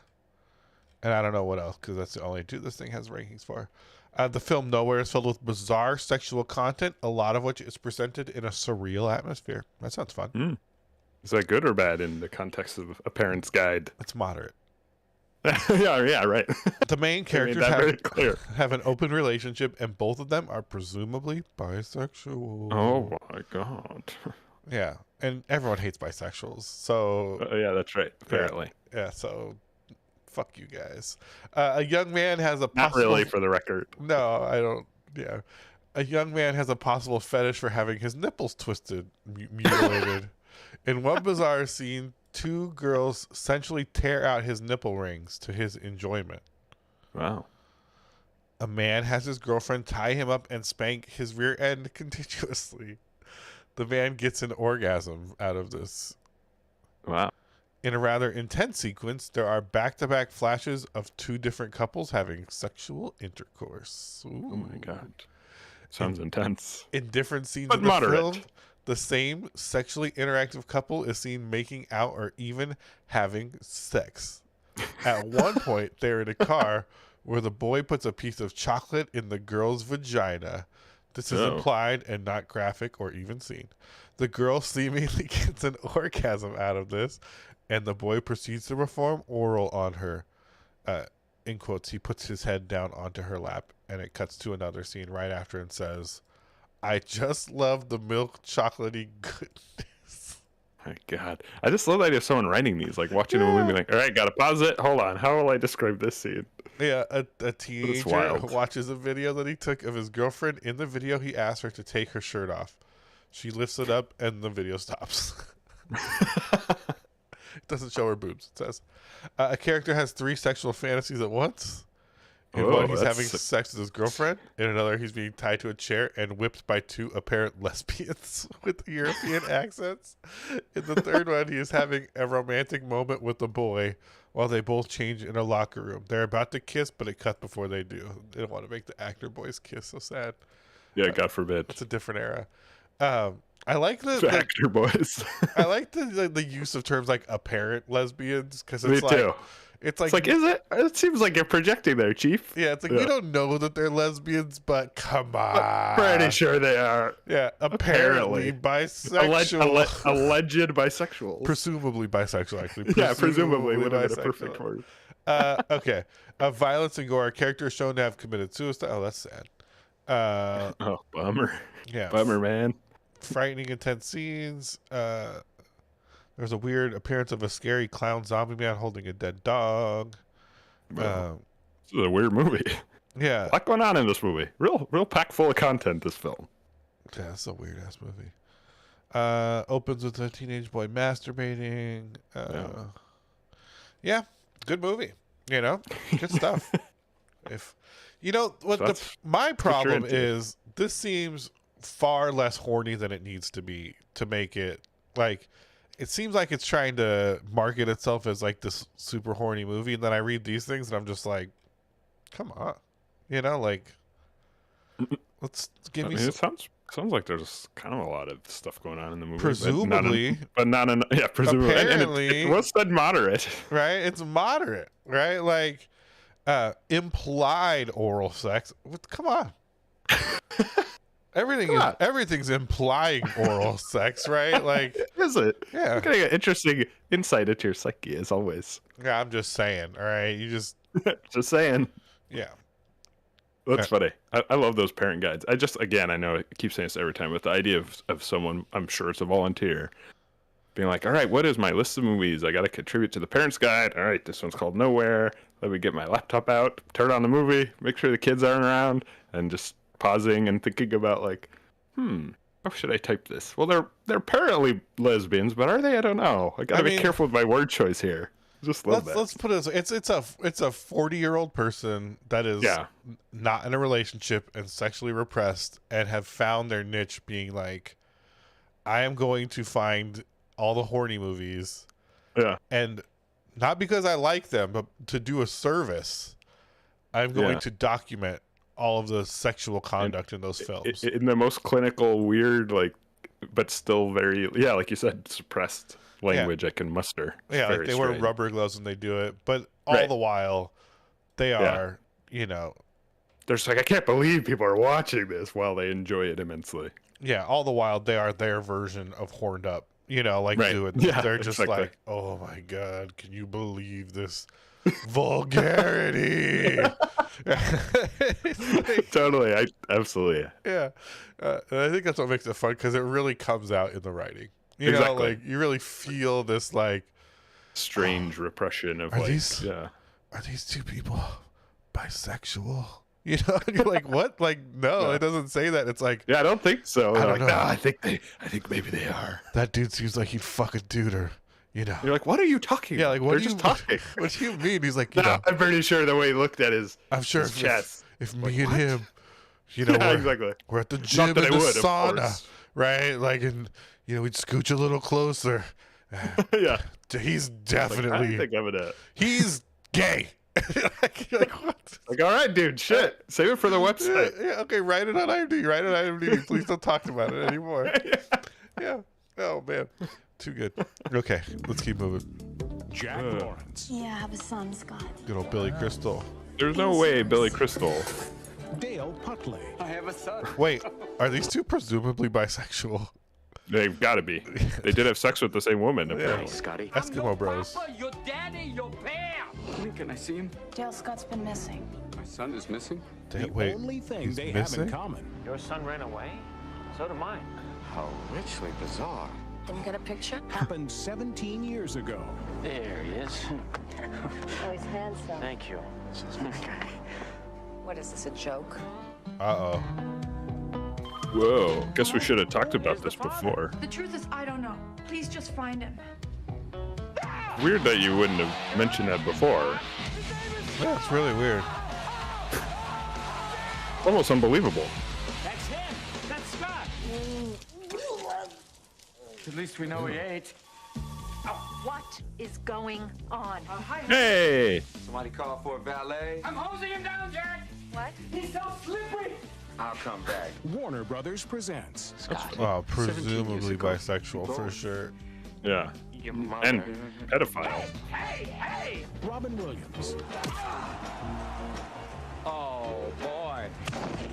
and I don't know what else, because that's the only two this thing has rankings for. The film Nowhere is filled with bizarre sexual content, a lot of which is presented in a surreal atmosphere. That sounds fun. Is that good or bad in the context of A Parent's Guide? It's moderate. yeah, right. The main characters have an open relationship, and both of them are presumably bisexual. Oh my god. Yeah, and everyone hates bisexuals, so... yeah, that's right, apparently. Yeah, so fuck you guys. A young man has a possible... Not really, for the record. No, I don't... Yeah. A young man has a possible fetish for having his nipples twisted, mutilated. In one bizarre scene, two girls essentially tear out his nipple rings to his enjoyment. Wow. A man has his girlfriend tie him up and spank his rear end continuously. The man gets an orgasm out of this. Wow. In a rather intense sequence, there are back-to-back flashes of two different couples having sexual intercourse. Ooh. Oh my god. Sounds intense. In different scenes but of the moderate. film, the same sexually interactive couple is seen making out or even having sex. At one point, they're in a car where the boy puts a piece of chocolate in the girl's vagina. This is implied and not graphic or even seen. The girl seemingly gets an orgasm out of this, and the boy proceeds to perform oral on her. In quotes, he puts his head down onto her lap, and it cuts to another scene right after and says, "I just love the milk chocolatey goodness." My God. I just love the idea of someone writing these, like watching a movie and being like, all right, gotta pause it. Hold on. How will I describe this scene? Yeah, a teenager watches a video that he took of his girlfriend. In the video, he asks her to take her shirt off. She lifts it up, and the video stops. It doesn't show her boobs, it says. A character has 3 sexual fantasies at once. In one, he's having sex with his girlfriend. In another, he's being tied to a chair and whipped by 2 apparent lesbians with European accents. In the third one, he is having a romantic moment with a boy while they both change in a locker room. They're about to kiss, but it cuts before they do. They don't want to make the actor boys kiss. So sad. Yeah, God forbid. It's a different era. I like the actor boys. I like the use of terms like apparent lesbians, because it's Me like... too. It's like, is it? It seems like you're projecting there, Chief. Yeah, it's like, we don't know that they're lesbians, but come on. Pretty sure they are. Yeah, apparently bisexual. Alleged bisexuals. Presumably bisexual, actually. Yeah, presumably would have been a perfect word. Okay. Violence and gore. A character is shown to have committed suicide. Oh, that's sad. Oh, bummer. Yeah. Bummer, man. Frightening, intense scenes. There's a weird appearance of a scary clown zombie man holding a dead dog. This is a weird movie. Yeah. A lot going on in this movie. Real packed full of content, this film. Yeah, it's a weird ass movie. Opens with a teenage boy masturbating. Yeah, good movie. You know, good stuff. My problem is, this seems far less horny than it needs to be to make it like. It seems like it's trying to market itself as like this super horny movie, and then I read these things and I'm just like, come on, let's give me. It sounds like there's kind of a lot of stuff going on in the movie. Presumably, but not enough. Yeah, presumably. Apparently, and it was said moderate, right? It's moderate, right? Like implied oral sex. Come on. Everything's implying oral sex, right? Like, is it? Yeah. Getting an interesting insight into your psyche, as always. Yeah, I'm just saying. All right, you just saying. Yeah, that's funny. I love those parent guides. I know I keep saying this every time, but the idea of someone, I'm sure it's a volunteer, being like, all right, what is my list of movies? I got to contribute to the parents' guide. All right, this one's called Nowhere. Let me get my laptop out, turn on the movie, make sure the kids aren't around, and just pausing and thinking about like, how should I type this? Well, they're apparently lesbians, but are they? I don't know. I gotta be careful with my word choice here. Just love that. Let's put it as it's a 40-year-old person that is not in a relationship and sexually repressed and have found their niche being like, I am going to find all the horny movies, and not because I like them, but to do a service, I'm going to document all of the sexual conduct in those films. In the most clinical, weird, like, but still very, like you said, suppressed language I can muster. It's like very they wear strange. rubber gloves when they do it, but all the while, they are, they're just like, I can't believe people are watching this while they enjoy it immensely. Yeah, all the while they are their version of horned up. Doing. Yeah, they're just exactly. like, oh my god, can you believe this vulgarity? Totally, absolutely. Yeah, and I think that's what makes it fun because it really comes out in the writing. You know, like you really feel this like strange repression of are like, these two people bisexual? You know, and you're like, what? Like, no, it doesn't say that. It's like, I don't think so. I don't know. No, I think maybe they are. That dude seems like he'd fuck a dude, or you're like, what are you talking? Yeah, like what They're do you just talking? What do you mean? He's like, I'm pretty sure the way he looked at I'm sure his chest. If me and him, we're at the gym in the sauna, right? Like, and we'd scooch a little closer. Yeah, he's definitely. He's gay. You're like, what? Like, all right, dude, shit. Save it for the website. Yeah, okay, write it on IMDb. Please don't talk about it anymore. Yeah. Oh, man. Too good. Okay, let's keep moving. Jack Lawrence. Yeah, I have a son, Scott. Good old Billy Crystal. There's no way Billy Crystal. Dale Putley. I have a son. Wait, are these two presumably bisexual? They've got to be. They did have sex with the same woman, apparently. Scotty. Eskimo Bros. Papa, your daddy, your bear. Can I see him? Dale Scott's been missing. My son is missing? The only thing they have in common. Your son ran away? So did mine. How richly bizarre. Didn't get a picture? Happened 17 years ago. There he is. Oh, he's handsome. Thank you. What is this, a joke? Uh-oh. Whoa. Guess we should have talked about this before. The truth is, I don't know. Please just find him. Weird that you wouldn't have mentioned that before. Yeah, it's really weird. Almost unbelievable. That's him. That's Scott. At least we know he ate. What is going on? Hey! Somebody call for a valet? I'm hosing him down, Jack. What? He's so slippery. I'll come back. Warner Brothers presents. Wow, presumably bisexual for sure. Yeah. Your mother. And pedophile. Hey! Robin Williams. Oh, boy.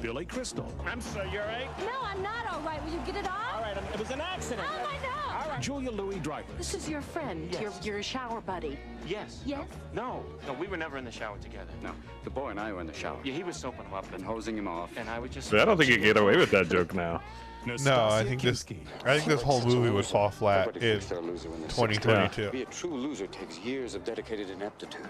Billy Crystal. I'm so you're right. No, I'm not all right. Will you get it off? All right, it was an accident. Oh, I know. Julia Louis-Dreyfus. This is your friend, Yes. your shower buddy. Yes. Yes? No, we were never in the shower together. No, the boy and I were in the shower. Yeah, he was soaping him up And hosing him off. and I would just. So I don't think you can get away with that joke now. No, I think this whole movie would fall flat in 2022. To be a true loser takes years of dedicated ineptitude.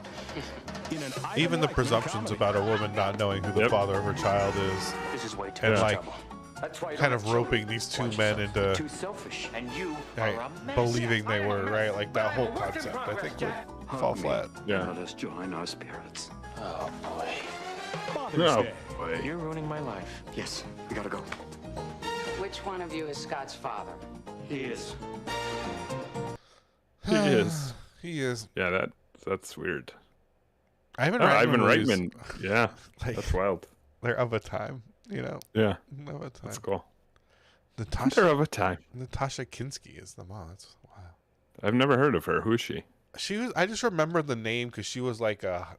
Even the presumptions about a woman not knowing who the father of her child is, This is way too and much like trouble. That's why you kind don't of have roping children. these two Watch men yourself. into Too selfish. And you right, are a mess. believing they were right. Like that whole concept, I think would fall flat. Yeah. Let us join our spirits. Oh boy, Father's No. Day. Boy. you're ruining my life. Yes, we gotta go. Which one of you is Scott's father? He is. He is. He is. Yeah, that's weird. Ivan Ivan movies, Reitman. Yeah. like, That's wild. they're of a time, Yeah. of a time. That's cool. They're Natasha of a time. Kinski is the mom. That's wild. I've never heard of her. Who is she? She was. I just remember the name because she was like a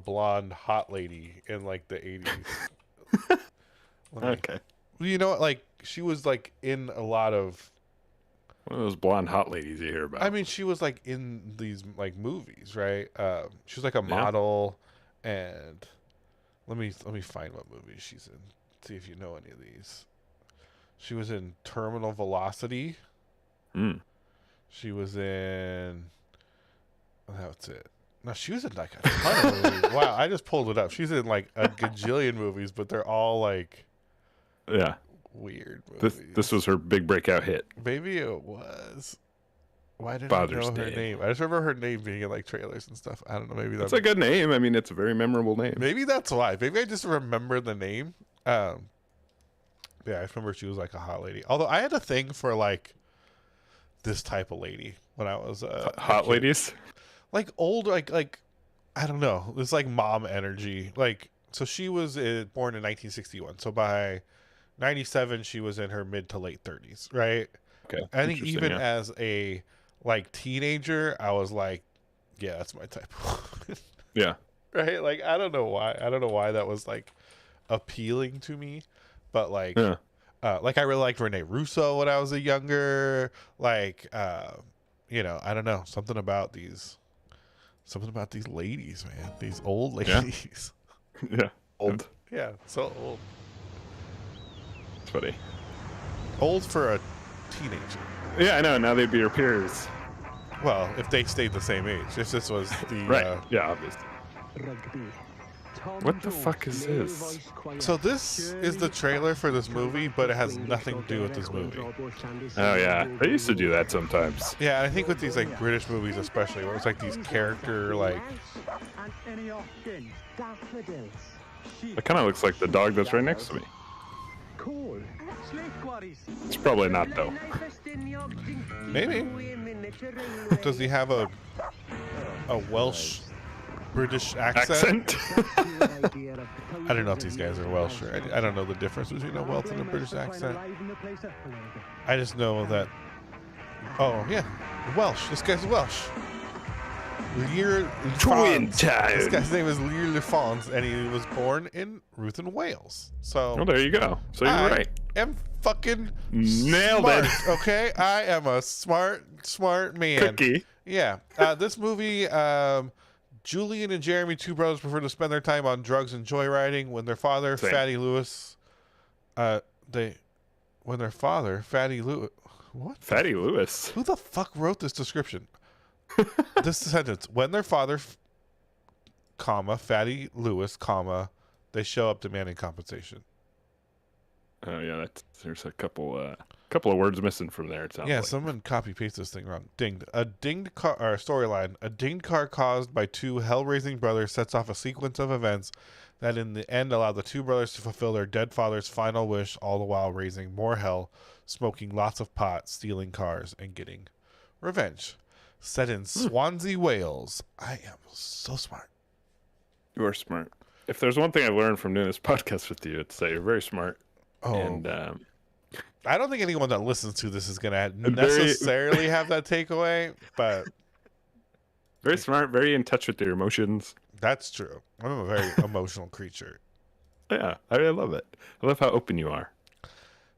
blonde hot lady in like the 80s. Okay. You know what? Like she was like in a lot of. One of those blonde hot ladies you hear about. I mean, she was like in these like movies, right? She was like a model, and let me find what movies she's in. See if you know any of these. She was in Terminal Velocity. She was in. Oh, that's it. No, she was in like a ton of movies. Wow, I just pulled it up. She's in like a gajillion movies, but they're all like weird movies. This was her big breakout hit. Maybe it was. Why did Father's I know her Day. name? I just remember her name being in like trailers and stuff. I don't know. Maybe That's a good name. I mean, it's a very memorable name. Maybe that's why. Maybe I just remember the name. Yeah, I remember she was like a hot lady. Although I had a thing for like this type of lady when I was hot ladies. like old, like I don't know. It's like mom energy. Like, so she was born in 1961. So by 97, she was in her mid to late 30s, right? Okay. I think even as a like teenager, I was like, yeah, that's my type. Yeah. Right? Like, I don't know why. I don't know why that was like appealing to me, but like, like I really liked Rene Russo when I was a younger. Like, you know, I don't know, something about these ladies, man. These old ladies. Yeah. Old. Yeah, so old. It's funny. Old for a teenager. Yeah, I know. Now they'd be your peers. Well, if they stayed the same age. If this was the right. Yeah, obviously. What the fuck is this? So this is the trailer for this movie, but it has nothing to do with this movie. Oh yeah, they used to do that sometimes. Yeah, I think with these like British movies especially, where it's like these character like. It kind of looks like the dog that's right next to me. It's probably not though. Maybe. Does he have a Welsh British accent? I don't know if these guys are Welsh or I don't know the difference between a Welsh and a British accent. I just know that. Oh yeah, Welsh. This guy's Welsh. This guy's name is Lear Lefons, and he was born in Ruthven, Wales. So. Oh, there you go. So you're right. Am fucking nailed smart, it. Okay, I am a smart man. Cookie. Yeah. This movie, Julian and Jeremy, two brothers, prefer to spend their time on drugs and joyriding. When their father, Fatty Lewis, what? Fatty Lewis. Who the fuck wrote this description? This sentence. When their father, Fatty Lewis, they show up demanding compensation. Oh yeah, there's a couple of words missing from there. It sounds like. Someone copy paste this thing wrong. Dinged. A dinged car, or storyline. A dinged car caused by two hell-raising brothers sets off a sequence of events that in the end allow the two brothers to fulfill their dead father's final wish, all the while raising more hell, smoking lots of pot, stealing cars, and getting revenge. Set in Swansea, Wales. I am so smart. You are smart. If there's one thing I've learned from doing this podcast with you, it's that you're very smart. Oh. And I don't think anyone that listens to this is going to necessarily have that takeaway, but... Very smart, very in touch with your emotions. That's true. I'm a very emotional creature. Yeah, I love it. I love how open you are.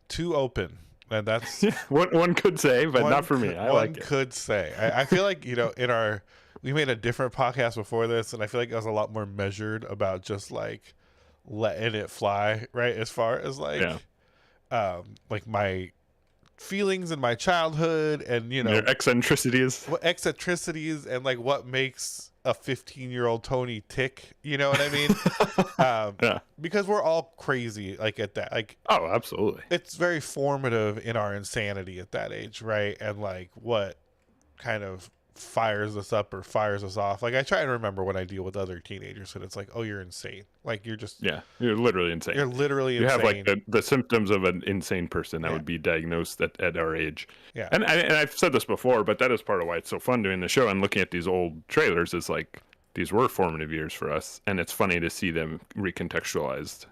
Too open. And that's... one could say, but not for me. I like it. One could say. I feel like, you know, we made a different podcast before this, and I feel like I was a lot more measured about just, like, letting it fly, right? As far as, like... Yeah. Like my feelings in my childhood and, you know, your eccentricities and like what makes a 15-year-old Tony tick, you know what I mean? Yeah. Because we're all crazy like at that, like, oh, absolutely. It's very formative in our insanity at that age, right? And like what kind of fires us up or fires us off. Like I try and remember when I deal with other teenagers and it's like, oh, you're insane. Like you're just you're literally insane. You're literally insane. You have like the symptoms of an insane person that would be diagnosed at our age. Yeah. And I've said this before, but that is part of why it's so fun doing the show and looking at these old trailers. Is like these were formative years for us, and it's funny to see them recontextualized.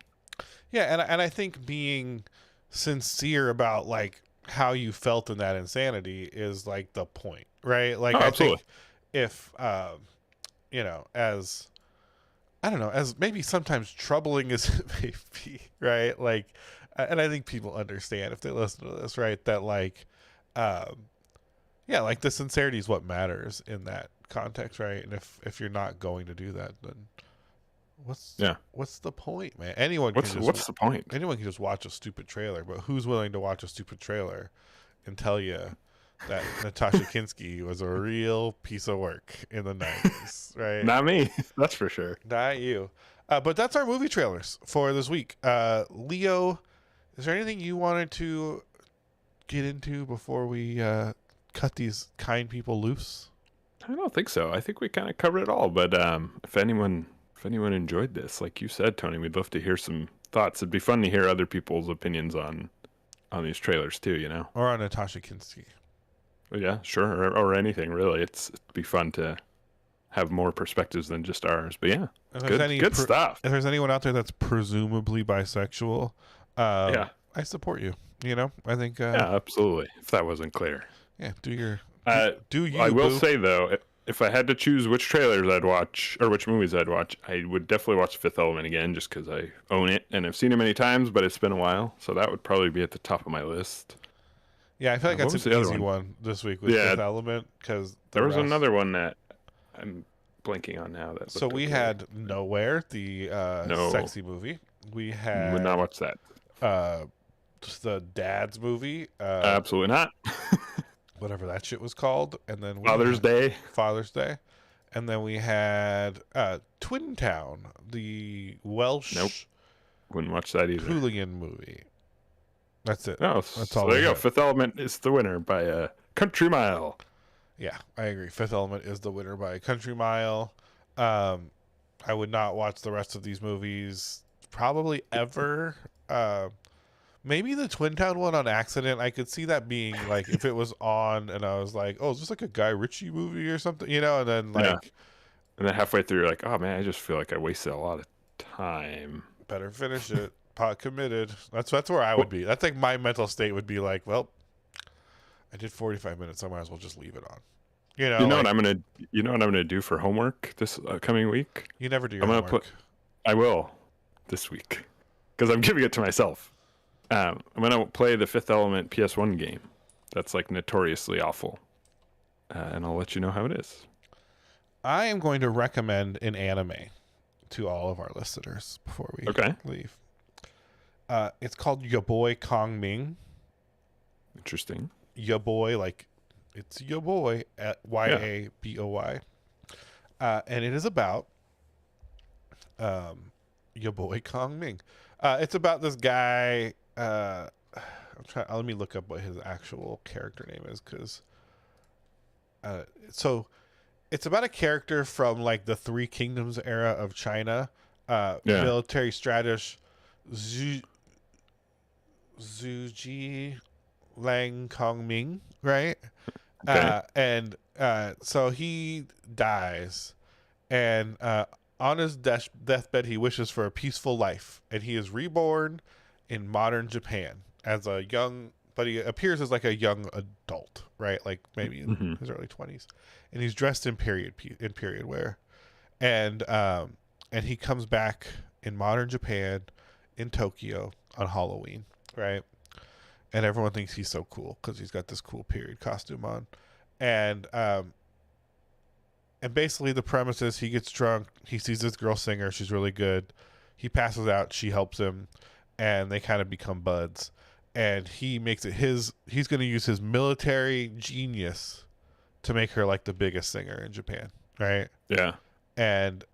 Yeah, and I think being sincere about like how you felt in that insanity is like the point, right? Like I think if you know, as I don't know, as maybe sometimes troubling as it may be, right? Like, and I think people understand if they listen to this, right? That like, yeah, like the sincerity is what matters in that context, right? And if you're not going to do that, then what's the point, man? What's the point? Anyone can just watch a stupid trailer, but who's willing to watch a stupid trailer and tell you that Natasha Kinski was a real piece of work in the 90s, right? Not me, that's for sure. Not you. But that's our movie trailers for this week. Leo, is there anything you wanted to get into before we cut these kind people loose? I don't think so. I think we kind of covered it all. But if anyone enjoyed this, like you said, Tony, we'd love to hear some thoughts. It'd be fun to hear other people's opinions on these trailers too, you know? Or on Natasha Kinski. Yeah, sure. Or anything, really. It'd be fun to have more perspectives than just ours. But yeah, If there's good stuff. If there's anyone out there that's presumably bisexual, Yeah. I support you. You know, I think. Yeah, absolutely. If that wasn't clear. Yeah, do you? I will boo. say though, if I had to choose which trailers I'd watch or which movies I'd watch, I would definitely watch Fifth Element again, just because I own it and I've seen it many times, but it's been a while, so that would probably be at the top of my list. Yeah, I feel like that's an easy one this week with Fifth Element, because there was another one that I'm blanking on now. So we had Nowhere, the sexy movie. We had would not watch that. Just the Dad's movie. Absolutely not. Whatever that shit was called, and then Father's Day, and then we had Twin Town, the Welsh. Nope, wouldn't watch that either. Hooligan movie. That's it. No, that's all. There you go. Fifth Element is the winner by a country mile. Yeah, I agree. Fifth Element is the winner by a country mile. I would not watch the rest of these movies probably ever. Maybe the Twin Town one on accident. I could see that being like if it was on and I was like, oh, is this like a Guy Ritchie movie or something? You know, and then and then halfway through, you're like, oh man, I just feel like I wasted a lot of time. Better finish it. Pot committed. That's where I would be. That's like my mental state would be like, well, I did 45 minutes. I might as well just leave it on. You know what I'm gonna do for homework this coming week? You never do your homework. I will this week because I'm giving it to myself. I'm gonna play the Fifth Element PS1 game. That's like notoriously awful, and I'll let you know how it is. I am going to recommend an anime to all of our listeners before we leave. It's called Ya Boy Kong Ming. Interesting. Ya Boy, like it's Ya Boy at YABOY, and it is about Ya Boy Kong Ming. It's about this guy. Let me look up what his actual character name is, because so it's about a character from like the Three Kingdoms era of China, military strategist Zhuji Lang Kongming, right? And so he dies, and on his deathbed he wishes for a peaceful life, and he is reborn in modern Japan as a young, but he appears as like a young adult, right? Like maybe in his early 20s, and he's dressed in period wear, and he comes back in modern Japan in Tokyo on Halloween, right? And everyone thinks he's so cool because he's got this cool period costume on, and basically the premise is he gets drunk, he sees this girl singer, she's really good, he passes out, she helps him, and they kind of become buds, and he makes it he's going to use his military genius to make her like the biggest singer in Japan, right? Yeah. And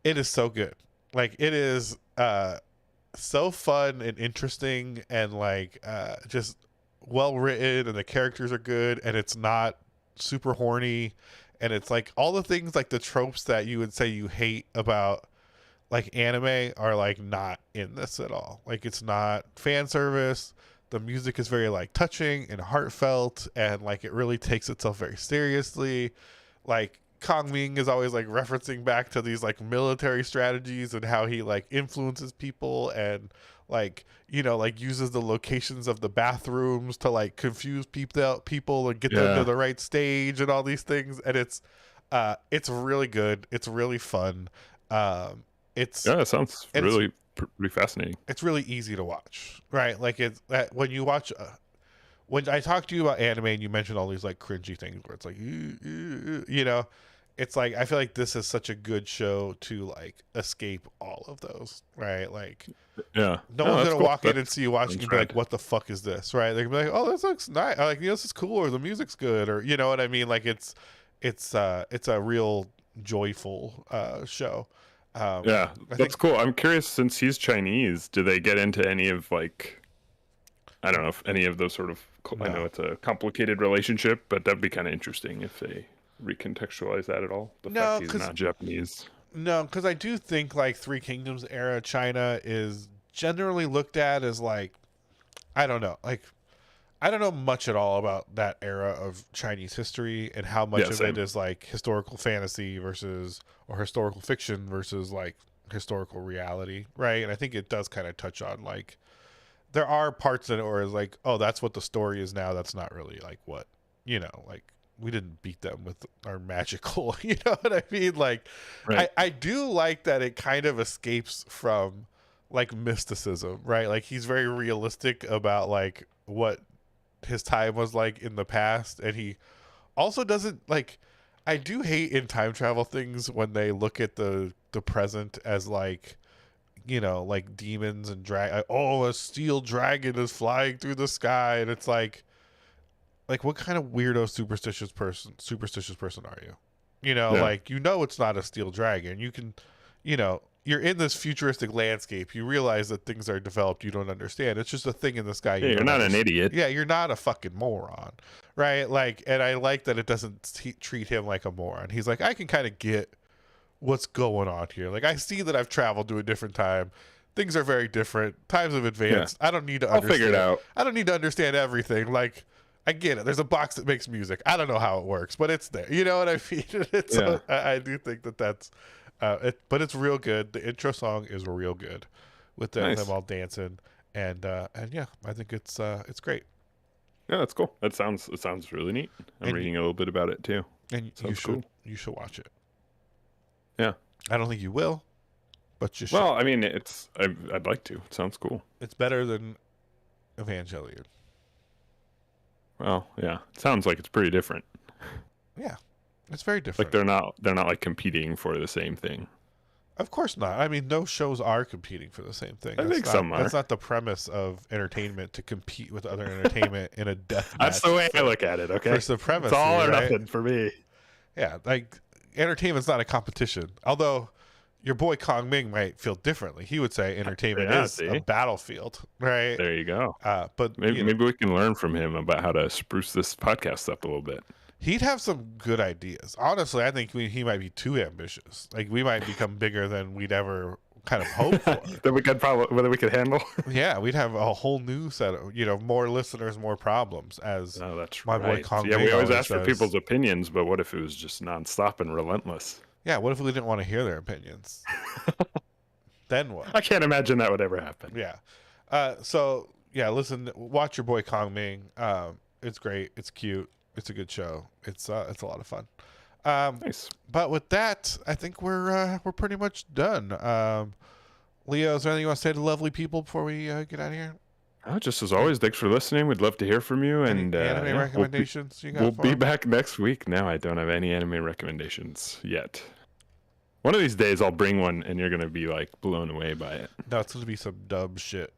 it is so good. Like it is so fun and interesting, and like just well written, and the characters are good, and it's not super horny, and it's like all the things, like the tropes that you would say you hate about like anime are like not in this at all. Like it's not fan service. The music is very like touching and heartfelt, and like it really takes itself very seriously. Like Kong Ming is always like referencing back to these like military strategies and how he like influences people, and like, you know, like uses the locations of the bathrooms to like confuse people and get them to the right stage and all these things. And it's really good. It's really fun. It sounds really pretty fascinating. It's really easy to watch, right? Like it's when you watch, when I talk to you about anime and you mention all these like cringy things where it's like, you know, it's like, I feel like this is such a good show to like escape all of those, right? Like, no one's gonna walk in and see you watching and be like, what the fuck is this, right? They're gonna be like, oh, this looks nice, or like, you know, this is cool, or the music's good, or you know what I mean? Like it's a real joyful show. That's cool. I'm curious, since he's Chinese, do they get into any of like, I don't know if any of those sort of, I know it's a complicated relationship, but that'd be kind of interesting if they recontextualize that at all. The fact he's not Japanese. No, because I do think like Three Kingdoms era China is generally looked at as like, I don't know, like I don't know much at all about that era of Chinese history and how much of it is like historical fantasy versus or historical fiction versus like historical reality, right? And I think it does kind of touch on like there are parts in it where it's like, oh, that's what the story is now. That's not really like what, like we didn't beat them with our magical, you know what I mean? Like, right. I do like that it kind of escapes from like mysticism, right? Like he's very realistic about like what his time was like in the past. And he also doesn't like, I do hate in time travel things when they look at the present as like, like demons and a steel dragon is flying through the sky. And it's like what kind of weirdo superstitious person are you? Like, it's not a steel dragon. You can, you're in this futuristic landscape. You realize that things are developed you don't understand. It's just a thing in the sky. You're not an idiot. Yeah, you're not a fucking moron, right? Like, and I like that it doesn't treat him like a moron. He's like, I can kind of get what's going on here. Like, I see that I've traveled to a different time. Things are very different. Times have advanced. Yeah. I don't need to I'll figure it out. I don't need to understand everything. Like, I get it. There's a box that makes music. I don't know how it works, but it's there. You know what I mean? I do think that's but it's real good. The intro song is real good with them all dancing, and yeah, I think it's great. Yeah, that's cool. It sounds really neat. I'm reading a little bit about it too. And you should watch it. Yeah, I don't think you will, but you should. Well, I mean, I'd like to. It sounds cool. It's better than Evangelion. Well, yeah, it sounds like it's pretty different. Yeah, it's very different. Like they're not like competing for the same thing. Of course not. I mean, no shows are competing for the same thing. I think some are. That's not the premise of entertainment, to compete with other entertainment in a death match. That's the way I look at it. Okay, that's the premise. It's all or right? nothing for me. Yeah, like entertainment's not a competition. Although your boy Kong Ming might feel differently. He would say entertainment is a battlefield, right? There you go. But maybe we can learn from him about how to spruce this podcast up a little bit. He'd have some good ideas. Honestly, I think he might be too ambitious. Like, we might become bigger than we'd ever kind of hope for. That we could handle. Yeah, we'd have a whole new set of, more listeners, more problems. As that's my right. boy Kong Yeah, Ming we always ask for says. people's opinions, but what if it was just nonstop and relentless? Yeah, what if we didn't want to hear their opinions? Then what? I can't imagine that would ever happen. Yeah. So yeah, watch your boy Kong Ming. It's great. It's cute. It's a good show. It's a lot of fun. Nice. But with that, I think we're pretty much done. Leo, is there anything you want to say to lovely people before we get out of here? Just as always, thanks for listening. We'd love to hear from you. And anime recommendations you got? We'll be back next week. No, I don't have any anime recommendations yet. One of these days, I'll bring one, and you're gonna be like blown away by it. No, it's gonna be some dumb shit.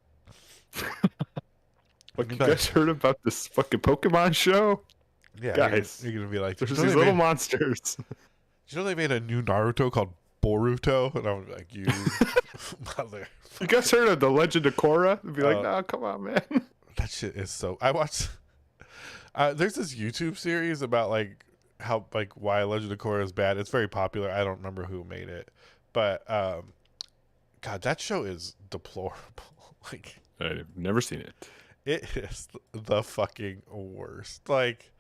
Like, you guys heard about this fucking Pokemon show? Yeah, guys, you're gonna be like, there's these little monsters. You know they made a new Naruto called Boruto, and I'm like, you mother. You guys heard of the Legend of Korra? They'd be like, no, come on, man. That shit is so. I watched. There's this YouTube series about like how why Legend of Korra is bad. It's very popular. I don't remember who made it, but God, that show is deplorable. Like, I've never seen it. It is the fucking worst. Like,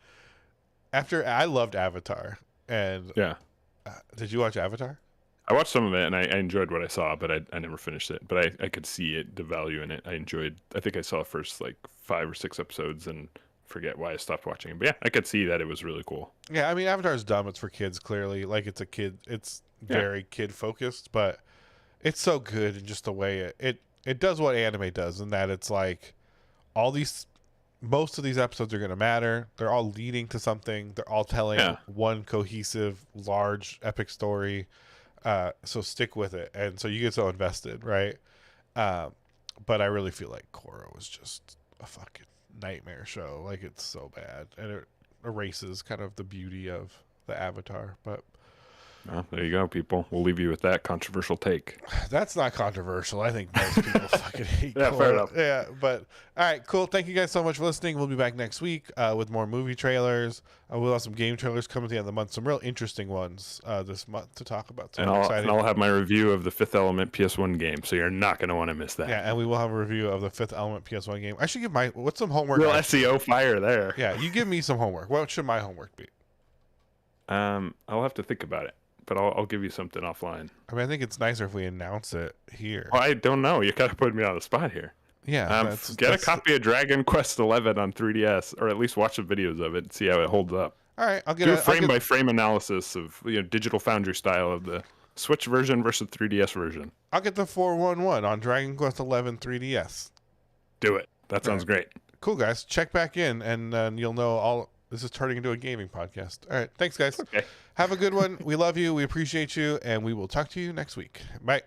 after I loved Avatar, and yeah, did you watch Avatar? I watched some of it and I enjoyed what I saw, but I never finished it. But I could see the value in it. I think I saw the first like 5 or 6 episodes and forget why I stopped watching it. But yeah, I could see that it was really cool. Yeah, I mean, Avatar is dumb. It's for kids, clearly. Like, it's very kid focused, but it's so good in just the way it does what anime does, in that it's like most of these episodes are going to matter. They're all leading to something. They're all telling one cohesive, large, epic story. So stick with it. And so you get so invested, right? But I really feel like Korra was just a fucking nightmare show. Like, it's so bad. And it erases kind of the beauty of the Avatar. But Well, there you go, people. We'll leave you with that controversial take. That's not controversial. I think most people fucking hate Yeah, fair enough. Yeah, but all right, cool. Thank you guys so much for listening. We'll be back next week with more movie trailers. We'll have some game trailers coming at the end of the month. Some real interesting ones this month to talk about. So and I'll have my review of the Fifth Element PS1 game, so you're not going to want to miss that. Yeah, and we will have a review of the Fifth Element PS1 game. I should give what's some homework? Real SEO fire there. Yeah, you give me some homework. What should my homework be? I'll have to think about it, but I'll give you something offline. I mean, I think it's nicer if we announce it here. Well, I don't know. You kind of put me on the spot here. Yeah. Get a copy of Dragon Quest XI on 3DS, or at least watch the videos of it and see how it holds up. All right, I'll get a frame by frame analysis of Digital Foundry style of the Switch version versus 3DS version. I'll get the 411 on Dragon Quest XI 3DS. Do it. That sounds great. Cool, guys. Check back in, and you'll know all. This is turning into a gaming podcast. All right, thanks, guys. Okay. Have a good one. We love you. We appreciate you, and we will talk to you next week. Bye.